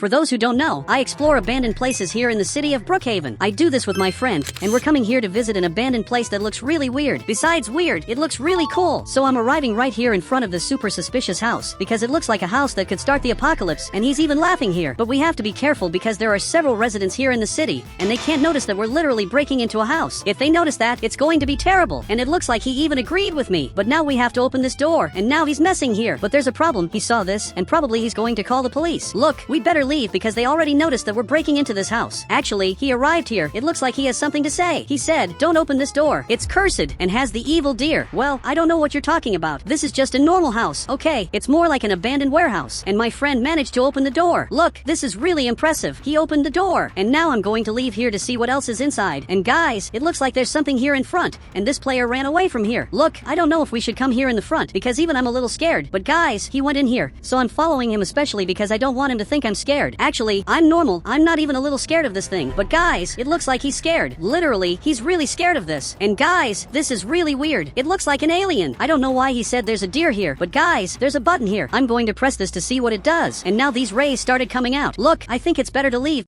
For those who don't know, I explore abandoned places here in the city of Brookhaven. I do this with my friend, and we're coming here to visit an abandoned place that looks really weird. Besides weird, it looks really cool. So I'm arriving right here in front of this super suspicious house, because it looks like a house that could start the apocalypse, and he's even laughing here. But we have to be careful because there are several residents here in the city, and they can't notice that we're literally breaking into a house. If they notice that, it's going to be terrible, and it looks like he even agreed with me. But now we have to open this door, and now he's messing here. But there's a problem. He saw this, and probably he's going to call the police. Look, we better leave because they already noticed that we're breaking into this house. Actually, he arrived here. It looks like he has something to say. He said, "Don't open this door. It's cursed and has the evil deer." Well, I don't know what you're talking about. This is just a normal house. Okay, it's more like an abandoned warehouse. And my friend managed to open the door. Look, this is really impressive. He opened the door. And now I'm going to leave here to see what else is inside. And guys, it looks like there's something here in front. And this player ran away from here. Look, I don't know if we should come here in the front because even I'm a little scared. But guys, he went in here. So I'm following him especially because I don't want him to think I'm scared. Actually, I'm normal. I'm not even a little scared of this thing. But guys, it looks like he's scared. Literally, he's really scared of this. And guys, this is really weird. It looks like an alien. I don't know why he said there's a deer here. But guys, there's a button here. I'm going to press this to see what it does. And now these rays started coming out. Look, I think it's better to leave,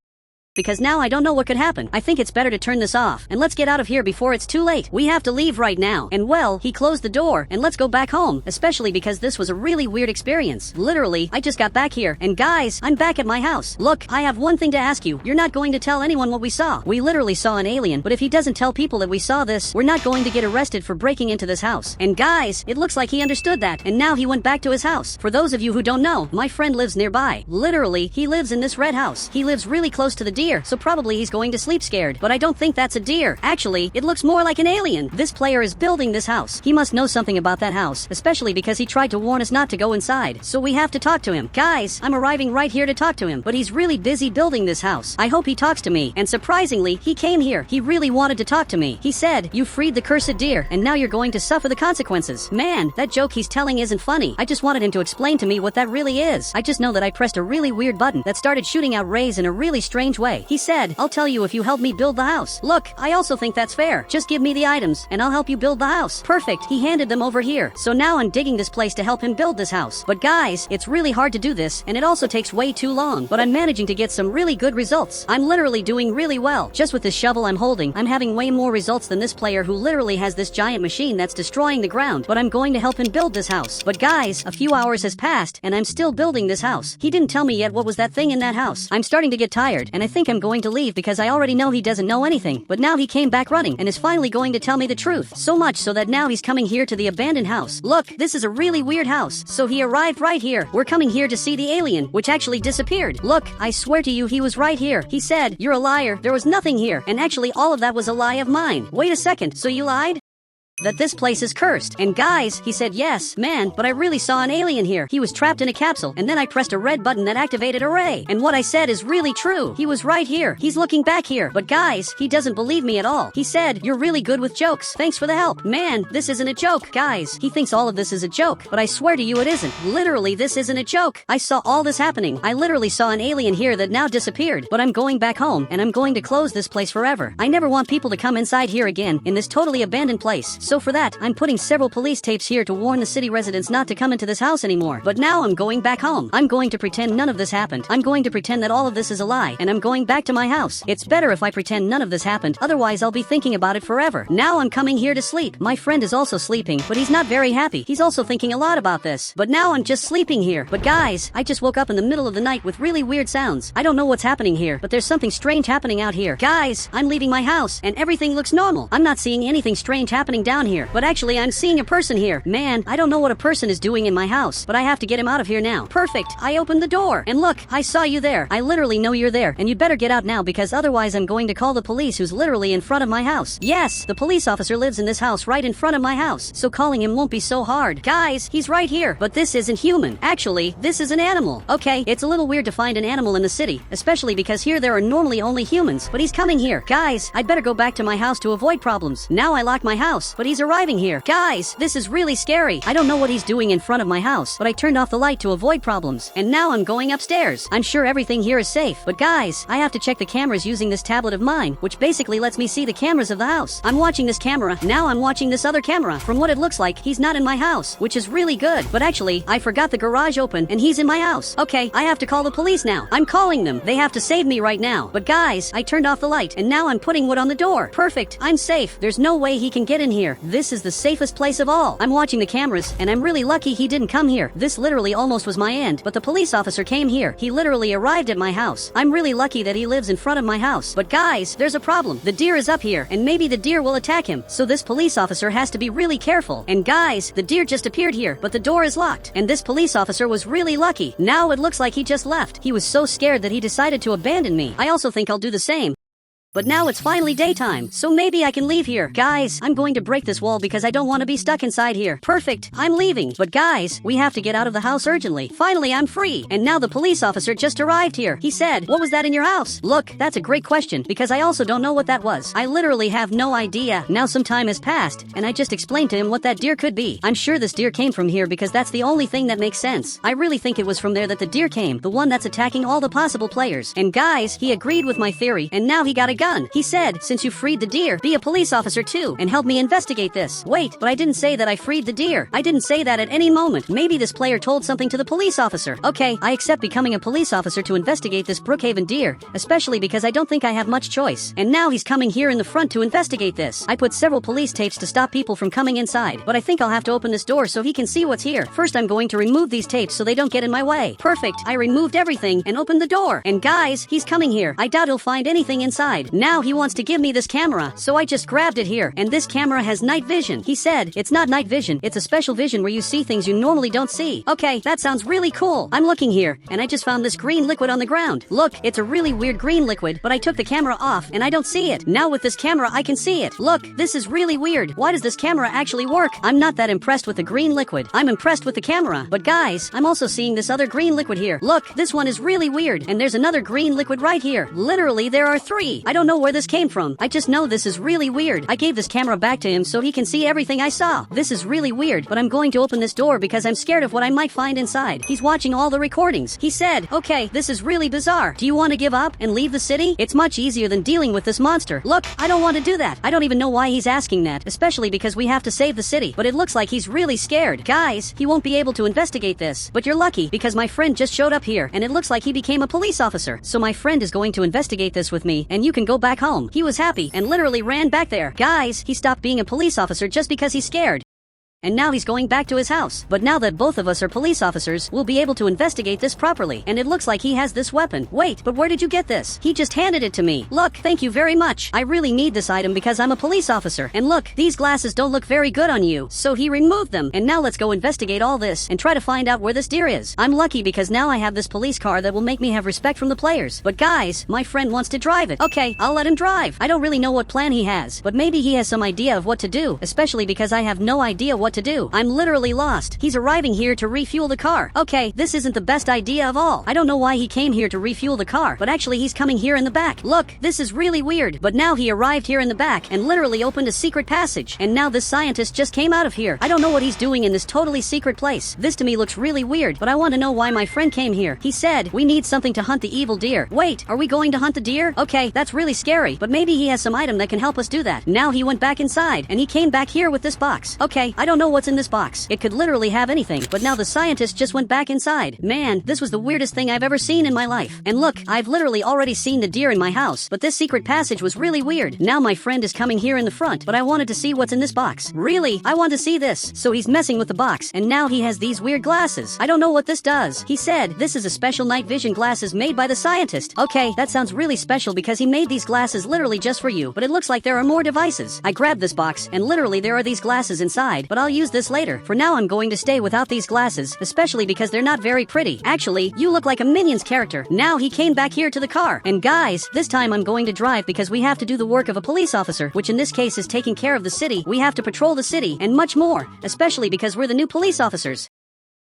because now I don't know what could happen. I think it's better to turn this off, and let's get out of here before it's too late. We have to leave right now. And well, he closed the door, and let's go back home, especially because this was a really weird experience. Literally, I just got back here, and guys, I'm back at my house. Look, I have one thing to ask you. You're not going to tell anyone what we saw. We literally saw an alien, but if he doesn't tell people that we saw this, we're not going to get arrested for breaking into this house. And guys, it looks like he understood that, and now he went back to his house. For those of you who don't know, my friend lives nearby. Literally, he lives in this red house. He lives really close to the deer, so probably he's going to sleep scared. But I don't think that's a deer. Actually, it looks more like an alien. This player is building this house. He must know something about that house, especially because he tried to warn us not to go inside. So we have to talk to him. Guys, I'm arriving right here to talk to him, but he's really busy building this house. I hope he talks to me. And surprisingly, he came here. He really wanted to talk to me. He said, "You freed the cursed deer, and now you're going to suffer the consequences." Man, that joke he's telling isn't funny. I just wanted him to explain to me what that really is. I just know that I pressed a really weird button that started shooting out rays in a really strange way. He said, "I'll tell you if you help me build the house." Look, I also think that's fair. Just give me the items, and I'll help you build the house. Perfect. He handed them over here. So now I'm digging this place to help him build this house. But guys, it's really hard to do this, and it also takes way too long. But I'm managing to get some really good results. I'm literally doing really well. Just with this shovel I'm holding, I'm having way more results than this player who literally has this giant machine that's destroying the ground. But I'm going to help him build this house. But guys, a few hours has passed, and I'm still building this house. He didn't tell me yet what was that thing in that house. I'm starting to get tired, and I think I'm going to leave because I already know he doesn't know anything. But now he came back running and is finally going to tell me the truth. So much so that now he's coming here to the abandoned house. Look, this is a really weird house. So he arrived right here. We're coming here to see the alien, which actually disappeared. Look, I swear to you he was right here. He said, "You're a liar. There was nothing here." And actually all of that was a lie of mine. Wait a second, so you lied? That this place is cursed. And guys, he said, "Yes, man, but I really saw an alien here. He was trapped in a capsule, and then I pressed a red button that activated a ray. And what I said is really true. He was right here. He's looking back here." But guys, he doesn't believe me at all. He said, "You're really good with jokes. Thanks for the help." Man, this isn't a joke. Guys, he thinks all of this is a joke, but I swear to you it isn't. Literally, this isn't a joke. I saw all this happening. I literally saw an alien here that now disappeared. But I'm going back home, and I'm going to close this place forever. I never want people to come inside here again, in this totally abandoned place. So for that, I'm putting several police tapes here to warn the city residents not to come into this house anymore. But now I'm going back home. I'm going to pretend none of this happened. I'm going to pretend that all of this is a lie, and I'm going back to my house. It's better if I pretend none of this happened, otherwise I'll be thinking about it forever. Now I'm coming here to sleep. My friend is also sleeping, but he's not very happy. He's also thinking a lot about this. But now I'm just sleeping here. But guys, I just woke up in the middle of the night with really weird sounds. I don't know what's happening here, but there's something strange happening out here. Guys, I'm leaving my house, and everything looks normal. I'm not seeing anything strange happening down here, but actually I'm seeing a person here. Man, I don't know what a person is doing in my house, but I have to get him out of here now. Perfect. I opened the door. And look, I saw you there. I literally know you're there, and you'd better get out now because otherwise I'm going to call the police who's literally in front of my house. Yes, the police officer lives in this house right in front of my house, so calling him won't be so hard. Guys, he's right here, but this isn't human. Actually, this is an animal. Okay, it's a little weird to find an animal in the city, especially because here there are normally only humans, but he's coming here. Guys, I'd better go back to my house to avoid problems. Now I lock my house, but but he's arriving here. Guys, this is really scary. I don't know what he's doing in front of my house, but I turned off the light to avoid problems. And now I'm going upstairs. I'm sure everything here is safe, but guys, I have to check the cameras using this tablet of mine, which basically lets me see the cameras of the house. I'm watching this camera, now I'm watching this other camera. From what it looks like, he's not in my house, which is really good. But actually, I forgot the garage open and he's in my house. Okay, I have to call the police now. I'm calling them. They have to save me right now. But guys, I turned off the light and now I'm putting wood on the door. Perfect. I'm safe. There's no way he can get in here. This is the safest place of all. I'm watching the cameras and I'm really lucky he didn't come here. This literally almost was my end, but the police officer came here. He literally arrived at my house. I'm really lucky that he lives in front of my house. But guys, there's a problem. The deer is up here and maybe the deer will attack him. So this police officer has to be really careful. And guys, the deer just appeared here, but the door is locked. And this police officer was really lucky. Now it looks like he just left. He was so scared that he decided to abandon me. I also think I'll do the same. But now it's finally daytime, so maybe I can leave here. Guys, I'm going to break this wall because I don't want to be stuck inside here. Perfect, I'm leaving. But guys, we have to get out of the house urgently. Finally, I'm free. And now the police officer just arrived here. He said, "What was that in your house?" Look, that's a great question because I also don't know what that was. I literally have no idea. Now some time has passed, and I just explained to him what that deer could be. I'm sure this deer came from here because that's the only thing that makes sense. I really think it was from there that the deer came, the one that's attacking all the possible players. And guys, he agreed with my theory, and now he got a gun. He said, "Since you freed the deer, be a police officer too, and help me investigate this." Wait, but I didn't say that I freed the deer. I didn't say that at any moment. Maybe this player told something to the police officer. Okay, I accept becoming a police officer to investigate this Brookhaven deer, especially because I don't think I have much choice. And now he's coming here in the front to investigate this. I put several police tapes to stop people from coming inside, but I think I'll have to open this door so he can see what's here. First, I'm going to remove these tapes so they don't get in my way. Perfect, I removed everything and opened the door. And guys, he's coming here. I doubt he'll find anything inside. Now he wants to give me this camera, so I just grabbed it here. And this camera has night vision. He said, "It's not night vision, it's a special vision where you see things you normally don't see." Okay, that sounds really cool. I'm looking here, and I just found this green liquid on the ground. Look, it's a really weird green liquid, but I took the camera off, and I don't see it. Now with this camera, I can see it. Look, this is really weird. Why does this camera actually work? I'm not that impressed with the green liquid. I'm impressed with the camera. But guys, I'm also seeing this other green liquid here. Look, this one is really weird, and there's another green liquid right here. Literally, there are three. I don't know where this came from. I just know this is really weird. I gave this camera back to him so he can see everything I saw. This is really weird, but I'm going to open this door because I'm scared of what I might find inside. He's watching all the recordings. He said, "Okay, this is really bizarre. Do you want to give up and leave the city? It's much easier than dealing with this monster." Look, I don't want to do that. I don't even know why he's asking that, especially because we have to save the city. But it looks like he's really scared. Guys, he won't be able to investigate this. But you're lucky because my friend just showed up here and it looks like he became a police officer. So my friend is going to investigate this with me and you can go back home. He was happy and literally ran back there. Guys, he stopped being a police officer just because he's scared. And now he's going back to his house. But now that both of us are police officers, we'll be able to investigate this properly. And it looks like he has this weapon. Wait, but where did you get this? He just handed it to me. Look, thank you very much. I really need this item because I'm a police officer. And look, these glasses don't look very good on you. So he removed them. And now let's go investigate all this and try to find out where this deer is. I'm lucky because now I have this police car that will make me have respect from the players. But guys, my friend wants to drive it. Okay, I'll let him drive. I don't really know what plan he has, but maybe he has some idea of what to do, especially because I have no idea what to do. I'm literally lost. He's arriving here to refuel the car. Okay, this isn't the best idea of all. I don't know why he came here to refuel the car, but actually he's coming here in the back. Look, this is really weird. But now he arrived here in the back and literally opened a secret passage. And now this scientist just came out of here. I don't know what he's doing in this totally secret place. This to me looks really weird, but I want to know why my friend came here. He said, "We need something to hunt the evil deer." Wait, are we going to hunt the deer? Okay, that's really scary, but maybe he has some item that can help us do that. Now he went back inside and he came back here with this box. Okay, I don't know what's in this box. It could literally have anything, but now the scientist just went back inside. Man, this was the weirdest thing I've ever seen in my life. And look, I've literally already seen the deer in my house, but this secret passage was really weird. Now my friend is coming here in the front, but I wanted to see what's in this box. Really, I want to see this. So he's messing with the box, and now he has these weird glasses. I don't know what this does. He said, "This is a special night vision glasses made by the scientist." Okay, that sounds really special because he made these glasses literally just for you, but it looks like there are more devices. I grabbed this box, and literally there are these glasses inside, but I'll use this later. For now, I'm going to stay without these glasses, especially because they're not very pretty. Actually, you look like a Minions character. Now he came back here to the car. And guys, this time I'm going to drive because we have to do the work of a police officer, which in this case is taking care of the city. We have to patrol the city and much more, especially because we're the new police officers.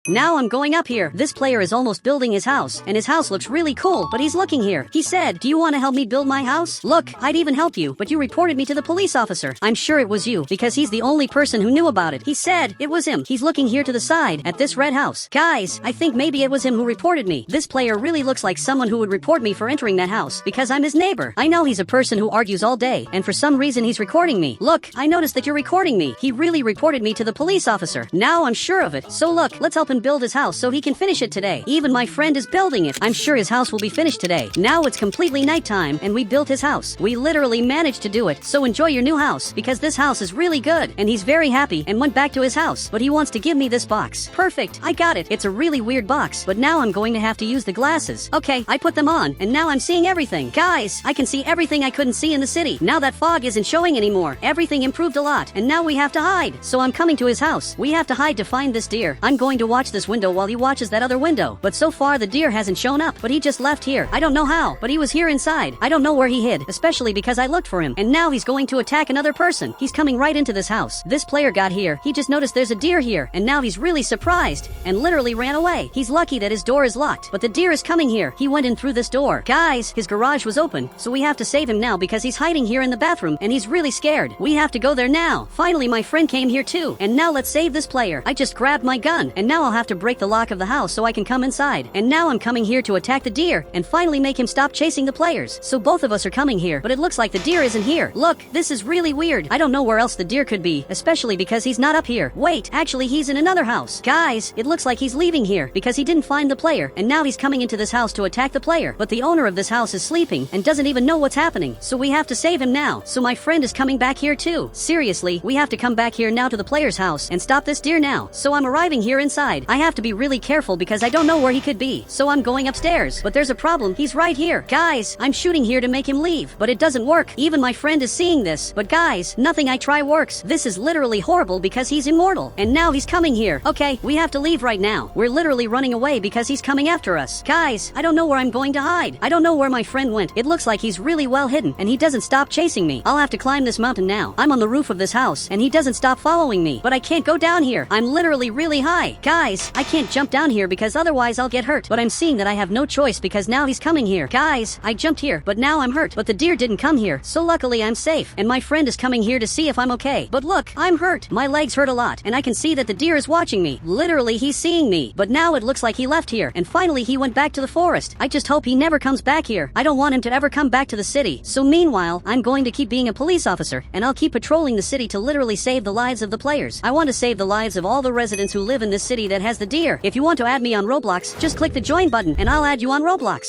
Now I'm going up here. This player is almost building his house, and his house looks really cool, but he's looking here. He said, "Do you want to help me build my house? Look, I'd even help you, but you reported me to the police officer." I'm sure it was you, because he's the only person who knew about it. He said it was him. He's looking here to the side, at this red house. Guys, I think maybe it was him who reported me. This player really looks like someone who would report me for entering that house, because I'm his neighbor. I know he's a person who argues all day, and for some reason he's recording me. Look, I noticed that you're recording me. He really reported me to the police officer. Now I'm sure of it. So look, let's help him build his house so he can finish it today. Even my friend is building it. I'm sure his house will be finished today. Now it's completely nighttime, and we built his house. We literally managed to do it. So enjoy your new house, because this house is really good. And he's very happy and went back to his house, but he wants to give me this box. Perfect, I got it. It's a really weird box, but now I'm going to have to use the glasses. Okay, I put them on, and now I'm seeing everything. Guys, I can see everything I couldn't see in the city. Now that fog isn't showing anymore. Everything improved a lot, and now we have to hide. So I'm coming to his house. We have to hide to find this deer. I'm going to watch this window while he watches that other window. But so far the deer hasn't shown up, but he just left here. I don't know how, but he was here inside. I don't know where he hid, especially because I looked for him. And now he's going to attack another person. He's coming right into this house. This player got here. He just noticed there's a deer here, and now he's really surprised and literally ran away. He's lucky that his door is locked, but the deer is coming here. He went in through this door. Guys, his garage was open, so we have to save him now because he's hiding here in the bathroom and he's really scared. We have to go there now. Finally, my friend came here too, and now let's save this player. I just grabbed my gun, and now I'll have to break the lock of the house so I can come inside. And now I'm coming here to attack the deer and finally make him stop chasing the players. So both of us are coming here, but it looks like the deer isn't here. Look, this is really weird. I don't know where else the deer could be, especially because he's not up here. Wait, actually he's in another house. Guys, it looks like he's leaving here because he didn't find the player, and now he's coming into this house to attack the player. But the owner of this house is sleeping and doesn't even know what's happening, so we have to save him now. So my friend is coming back here too. Seriously, we have to come back here now to the player's house and stop this deer now. So I'm arriving here inside. I have to be really careful because I don't know where he could be. So I'm going upstairs, but there's a problem. He's right here. Guys, I'm shooting here to make him leave, but it doesn't work. Even my friend is seeing this. But guys, nothing I try works. This is literally horrible because he's immortal. And now he's coming here. Okay, we have to leave right now. We're literally running away because he's coming after us. Guys, I don't know where I'm going to hide. I don't know where my friend went. It looks like he's really well hidden, and he doesn't stop chasing me. I'll have to climb this mountain now. I'm on the roof of this house, and he doesn't stop following me. But I can't go down here. I'm literally really high. Guys, I can't jump down here because otherwise I'll get hurt. But I'm seeing that I have no choice because now he's coming here. Guys, I jumped here, but now I'm hurt. But the deer didn't come here, so luckily I'm safe. And my friend is coming here to see if I'm okay. But look, I'm hurt. My legs hurt a lot, and I can see that the deer is watching me. Literally, he's seeing me. But now it looks like he left here, and finally he went back to the forest. I just hope he never comes back here. I don't want him to ever come back to the city. So meanwhile, I'm going to keep being a police officer, and I'll keep patrolling the city to literally save the lives of the players. I want to save the lives of all the residents who live in this city that has the deer. If you want to add me on Roblox, just click the join button, and I'll add you on Roblox.